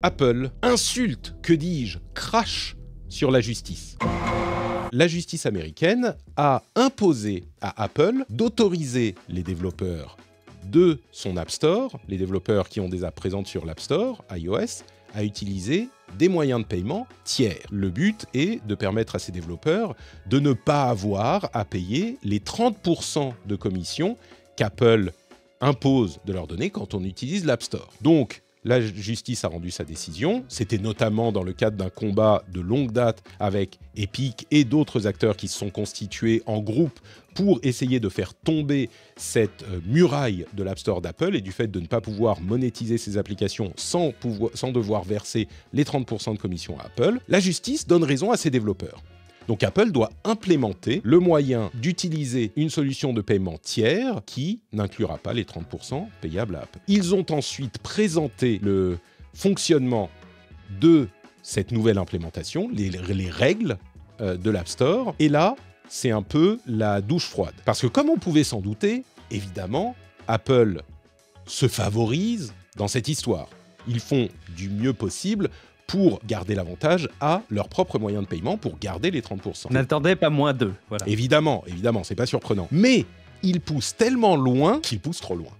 Apple insulte, que dis-je, crache sur la justice. La justice américaine a imposé à Apple d'autoriser les développeurs de son App Store, les développeurs qui ont des apps présentes sur l'App Store, iOS, à utiliser des moyens de paiement tiers. Le but est de permettre à ces développeurs de ne pas avoir à payer les 30% de commission qu'Apple impose de leur donner quand on utilise l'App Store. Donc, la justice a rendu sa décision. C'était notamment dans le cadre d'un combat de longue date avec Epic et d'autres acteurs qui se sont constitués en groupe pour essayer de faire tomber cette muraille de l'App Store d'Apple et du fait de ne pas pouvoir monétiser ses applications sans devoir verser les 30% de commission à Apple. La justice donne raison à ses développeurs. Donc Apple doit implémenter le moyen d'utiliser une solution de paiement tiers qui n'inclura pas les 30% payables à Apple. Ils ont ensuite présenté le fonctionnement de cette nouvelle implémentation, les règles de l'App Store. Et là, c'est un peu la douche froide. Parce que comme on pouvait s'en douter, évidemment, Apple se favorise dans cette histoire. Ils font du mieux possible pour garder l'avantage à leurs propres moyens de paiement, pour garder les 30%. N'attendez pas moins d'eux. Voilà. Évidemment, c'est pas surprenant. Mais ils poussent tellement loin qu'ils poussent trop loin,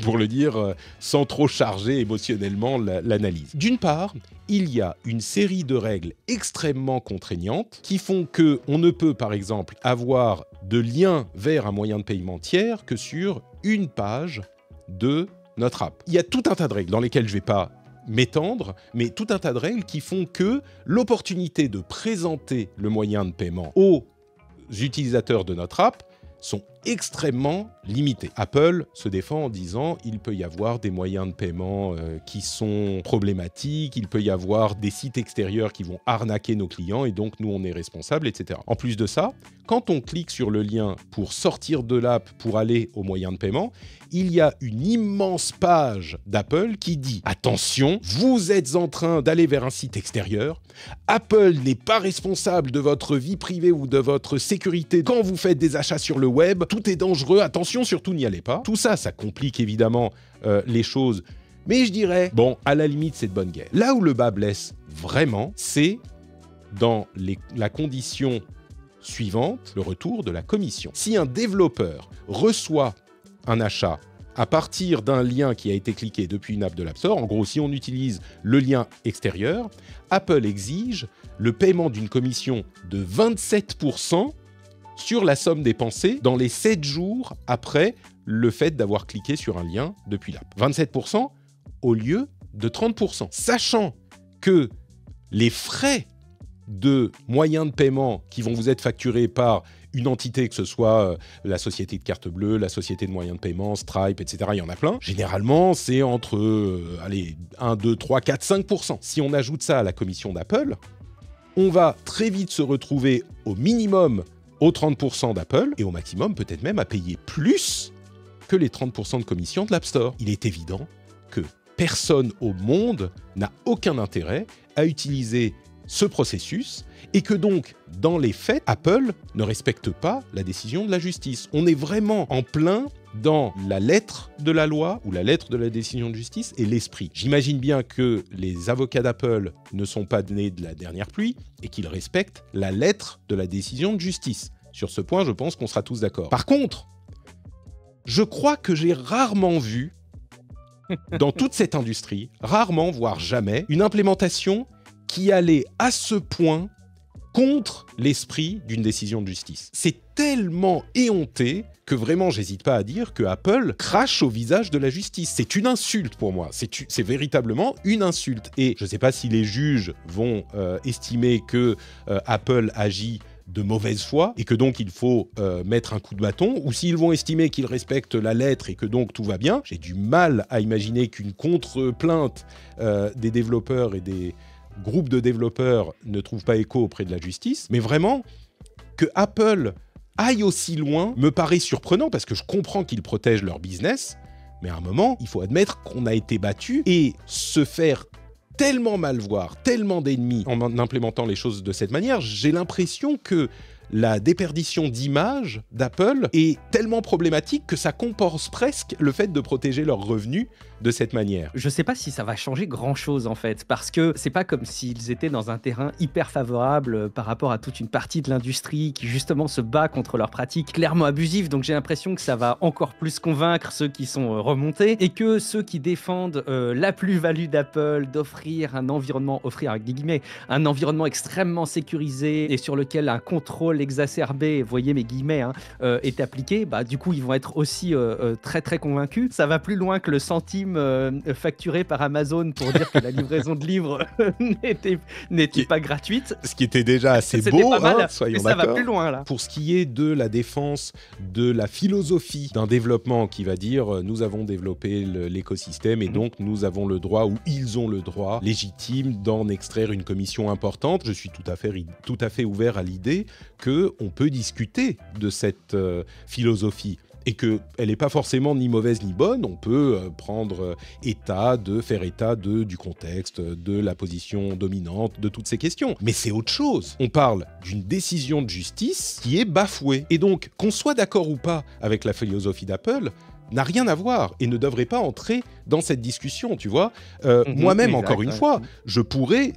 pour le dire sans trop charger émotionnellement l'analyse. D'une part, il y a une série de règles extrêmement contraignantes qui font qu'on ne peut, par exemple, avoir de lien vers un moyen de paiement tiers que sur une page de notre app. Il y a tout un tas de règles dans lesquelles je ne vais pas m'étendre, mais tout un tas de règles qui font que l'opportunité de présenter le moyen de paiement aux utilisateurs de notre app sont extrêmement limitées. Apple se défend en disant il peut y avoir des moyens de paiement qui sont problématiques, il peut y avoir des sites extérieurs qui vont arnaquer nos clients et donc nous on est responsables, etc. En plus de ça, quand on clique sur le lien pour sortir de l'app pour aller au moyen de paiement, il y a une immense page d'Apple qui dit « Attention, vous êtes en train d'aller vers un site extérieur. Apple n'est pas responsable de votre vie privée ou de votre sécurité quand vous faites des achats sur le web. Tout est dangereux. Attention, surtout n'y allez pas. » Tout ça, ça complique évidemment les choses. Mais je dirais, bon, à la limite, c'est de bonne guerre. Là où le bas blesse vraiment, c'est dans la condition suivante, le retour de la commission. Si un développeur reçoit un achat à partir d'un lien qui a été cliqué depuis une app de l'App Store, en gros, si on utilise le lien extérieur, Apple exige le paiement d'une commission de 27% sur la somme dépensée dans les 7 jours après le fait d'avoir cliqué sur un lien depuis l'app. 27% au lieu de 30%. Sachant que les frais de moyens de paiement qui vont vous être facturés par une entité, que ce soit la société de carte bleue, la société de moyens de paiement, Stripe, etc., il y en a plein. Généralement, c'est entre 1, 2, 3, 4, 5%. Si on ajoute ça à la commission d'Apple, on va très vite se retrouver au minimum aux 30% d'Apple et au maximum peut-être même à payer plus que les 30% de commission de l'App Store. Il est évident que personne au monde n'a aucun intérêt à utiliser ce processus et que donc, dans les faits, Apple ne respecte pas la décision de la justice. On est vraiment en plein dans la lettre de la loi ou la lettre de la décision de justice et l'esprit. J'imagine bien que les avocats d'Apple ne sont pas nés de la dernière pluie et qu'ils respectent la lettre de la décision de justice. Sur ce point, je pense qu'on sera tous d'accord. Par contre, je crois que j'ai rarement vu, dans toute cette industrie, rarement, voire jamais, une implémentation qui allait à ce point contre l'esprit d'une décision de justice. C'est tellement éhonté que vraiment, j'hésite pas à dire que Apple crache au visage de la justice. C'est une insulte pour moi. C'est véritablement une insulte. Et je ne sais pas si les juges vont estimer que Apple agit de mauvaise foi et que donc il faut mettre un coup de bâton, ou s'ils vont estimer qu'ils respectent la lettre et que donc tout va bien. J'ai du mal à imaginer qu'une contre-plainte des développeurs et des groupes de développeurs ne trouve pas écho auprès de la justice. Mais vraiment, que Apple aille aussi loin me paraît surprenant parce que je comprends qu'ils protègent leur business, mais à un moment, il faut admettre qu'on a été battu et se faire tellement mal voir, tellement d'ennemis en implémentant les choses de cette manière, j'ai l'impression que la déperdition d'image d'Apple est tellement problématique que ça compense presque le fait de protéger leurs revenus de cette manière. Je sais pas si ça va changer grand-chose en fait, parce que c'est pas comme s'ils étaient dans un terrain hyper favorable par rapport à toute une partie de l'industrie qui justement se bat contre leurs pratiques clairement abusives. Donc j'ai l'impression que ça va encore plus convaincre ceux qui sont remontés et que ceux qui défendent la plus-value d'Apple d'offrir un environnement, offrir avec des guillemets, un environnement extrêmement sécurisé et sur lequel un contrôle exacerbé, voyez mes guillemets, hein, est appliqué, bah, du coup ils vont être aussi très très convaincus. Ça va plus loin que le centime facturé par Amazon pour dire que la livraison de livres n'était pas gratuite. Ce qui était déjà assez C'était beau, pas mal, hein, soyons mais ça d'accord. va plus loin là. Pour ce qui est de la défense de la philosophie d'un développement qui va dire nous avons développé l'écosystème et donc nous avons le droit ou ils ont le droit légitime d'en extraire une commission importante, je suis tout à fait ouvert à l'idée qu'on peut discuter de cette philosophie. Et qu'elle n'est pas forcément ni mauvaise ni bonne, on peut faire état du contexte, de la position dominante, de toutes ces questions. Mais c'est autre chose. On parle d'une décision de justice qui est bafouée. Et donc, qu'on soit d'accord ou pas avec la philosophie d'Apple, n'a rien à voir et ne devrait pas entrer dans cette discussion, tu vois. Moi-même, encore une fois, je pourrais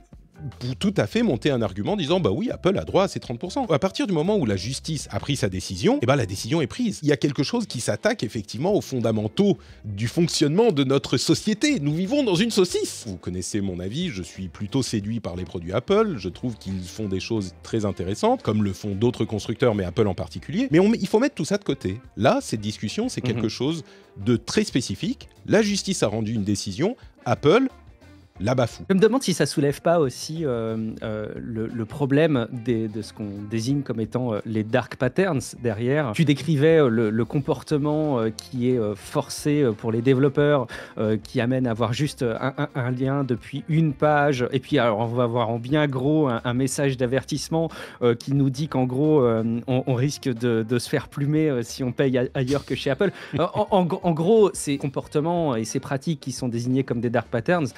tout à fait monter un argument disant bah oui, Apple a droit à ces 30%. À partir du moment où la justice a pris sa décision, eh ben la décision est prise. Il y a quelque chose qui s'attaque effectivement aux fondamentaux du fonctionnement de notre société. Nous vivons dans une saucisse. Vous connaissez mon avis, je suis plutôt séduit par les produits Apple. Je trouve qu'ils font des choses très intéressantes, comme le font d'autres constructeurs, mais Apple en particulier. Mais il faut mettre tout ça de côté. Là, cette discussion, c'est quelque chose de très spécifique. La justice a rendu une décision. Apple la bafoue. Je me demande si ça soulève pas aussi le problème de ce qu'on désigne comme étant les dark patterns derrière. Tu décrivais le comportement qui est forcé pour les développeurs, qui amène à avoir juste un lien depuis une page, et puis alors on va avoir en bien gros un message d'avertissement qui nous dit qu'en gros on risque de se faire plumer si on paye ailleurs que chez Apple. En gros, ces comportements et ces pratiques qui sont désignés comme des dark patterns,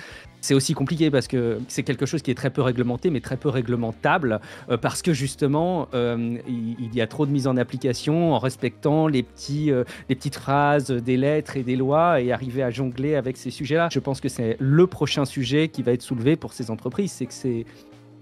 c'est aussi compliqué parce que c'est quelque chose qui est très peu réglementé, mais très peu réglementable, parce que justement, il y a trop de mise en application en respectant les petites phrases des lettres et des lois et arriver à jongler avec ces sujets-là. Je pense que c'est le prochain sujet qui va être soulevé pour ces entreprises, c'est que c'est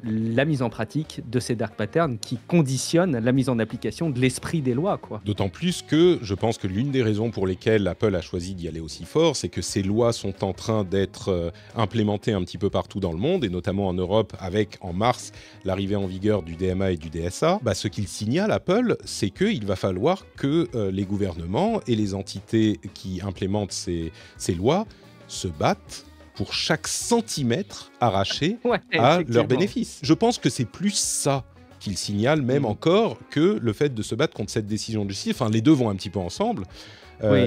la mise en pratique de ces dark patterns qui conditionnent la mise en application de l'esprit des lois, quoi. D'autant plus que je pense que l'une des raisons pour lesquelles Apple a choisi d'y aller aussi fort, c'est que ces lois sont en train d'être implémentées un petit peu partout dans le monde, et notamment en Europe avec, en mars, l'arrivée en vigueur du DMA et du DSA. Ce qu'il signale, Apple, c'est qu'il va falloir que les gouvernements et les entités qui implémentent ces lois se battent pour chaque centimètre arraché à leur bénéfice. Je pense que c'est plus ça qu'il signale, même encore, que le fait de se battre contre cette décision de justice. Enfin, les deux vont un petit peu ensemble.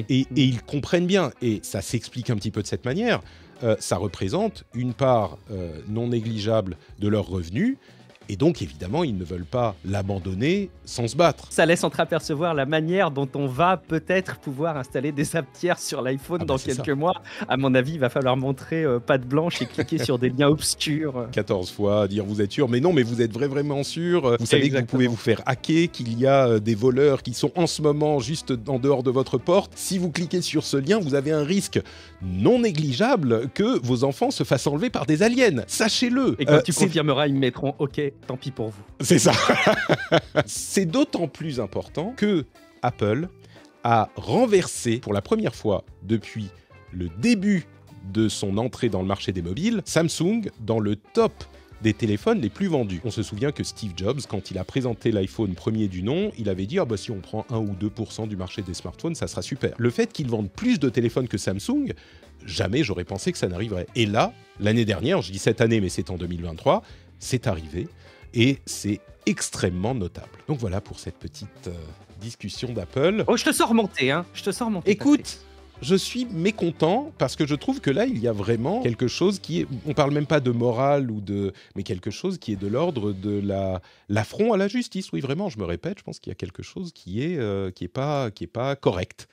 Et ils comprennent bien, et ça s'explique un petit peu de cette manière, ça représente une part non négligeable de leurs revenus. Et donc, évidemment, ils ne veulent pas l'abandonner sans se battre. Ça laisse entreapercevoir la manière dont on va peut-être pouvoir installer des apps tierces sur l'iPhone dans quelques mois. À mon avis, il va falloir montrer patte blanche et cliquer sur des liens obscurs. 14 fois, dire vous êtes sûr, mais non, mais vous êtes vraiment sûr. Vous savez que vous pouvez vous faire hacker, qu'il y a des voleurs qui sont en ce moment juste en dehors de votre porte. Si vous cliquez sur ce lien, vous avez un risque non négligeable que vos enfants se fassent enlever par des aliens. Sachez-le. Et quand tu confirmeras, ils mettront OK. Tant pis pour vous. C'est ça. C'est d'autant plus important que Apple a renversé pour la première fois depuis le début de son entrée dans le marché des mobiles, Samsung dans le top des téléphones les plus vendus. On se souvient que Steve Jobs, quand il a présenté l'iPhone premier du nom, il avait dit si on prend 1 ou 2% du marché des smartphones, ça sera super. Le fait qu'ils vendent plus de téléphones que Samsung, jamais j'aurais pensé que ça n'arriverait. Et là, l'année dernière, je dis cette année, mais c'est en 2023, c'est arrivé. Et c'est extrêmement notable. Donc voilà pour cette petite discussion d'Apple. Oh, je te sors remonter, hein. Je te sors remonter. Écoute, je suis mécontent parce que je trouve que là, il y a vraiment quelque chose qui est... On parle même pas de morale mais quelque chose qui est de l'ordre de l'affront à la justice. Oui, vraiment, je me répète, je pense qu'il y a quelque chose qui est pas correct.